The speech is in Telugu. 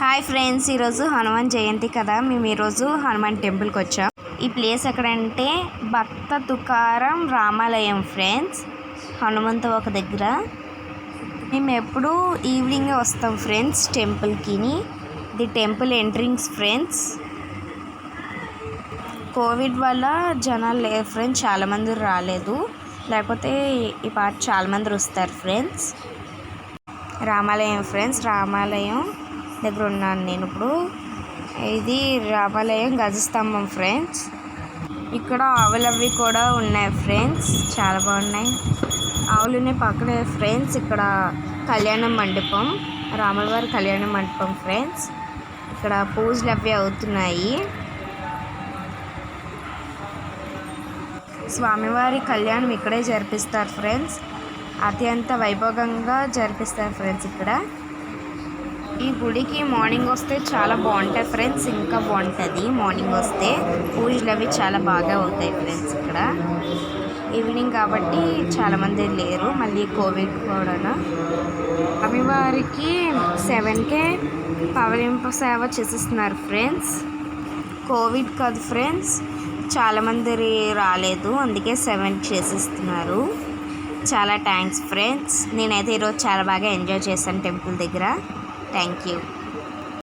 హాయ్ ఫ్రెండ్స్, ఈరోజు హనుమాన్ జయంతి కదా. మేము ఈరోజు హనుమాన్ టెంపుల్కి వచ్చాం. ఈ ప్లేస్ ఎక్కడంటే భక్త తుకారం రామాలయం ఫ్రెండ్స్. హనుమంతు ఒక దగ్గర. మేము ఎప్పుడు ఈవినింగే వస్తాం ఫ్రెండ్స్ టెంపుల్కి. ఇది టెంపుల్ ఎంట్రింగ్స్ ఫ్రెండ్స్. కోవిడ్ వల్ల జనాలు లేరు ఫ్రెండ్స్, చాలామంది రాలేదు. లేకపోతే ఈ పాట చాలామంది వస్తారు ఫ్రెండ్స్. రామాలయం ఫ్రెండ్స్, రామాలయం దగ్గర ఉన్నాను నేను ఇప్పుడు. ఇది రామాలయం గజస్తంభం ఫ్రెండ్స్. ఇక్కడ ఆవులవి కూడా ఉన్నాయి ఫ్రెండ్స్, చాలా బాగున్నాయి. ఆవులునే పక్కనే ఫ్రెండ్స్. ఇక్కడ కళ్యాణ మండపం, రాములవారి కళ్యాణ మండపం ఫ్రెండ్స్. ఇక్కడ పూజలు అవి అవుతున్నాయి. స్వామివారి కళ్యాణం ఇక్కడే జరిపిస్తారు ఫ్రెండ్స్. అత్యంత వైభవంగా జరిపిస్తారు ఫ్రెండ్స్. ఇక్కడ ఈ గుడికి మార్నింగ్ వస్తే చాలా బాగుంటుంది ఫ్రెండ్స్. ఇంకా బాగుంటుంది మార్నింగ్ వస్తే. పూజలు అవి చాలా బాగా అవుతాయి ఫ్రెండ్స్. ఇక్కడ ఈవినింగ్ కాబట్టి చాలామంది లేరు. మళ్ళీ కోవిడ్ కూడా. స్వామివారికి 7కే పవలింపు సేవ చేసిస్తున్నారు ఫ్రెండ్స్. కోవిడ్ కాదు ఫ్రెండ్స్, చాలామంది రాలేదు, అందుకే 7 చేసిస్తున్నారు. చాలా థ్యాంక్స్ ఫ్రెండ్స్. నేనైతే ఈరోజు చాలా బాగా ఎంజాయ్ చేశాను టెంపుల్ దగ్గర. Thank you.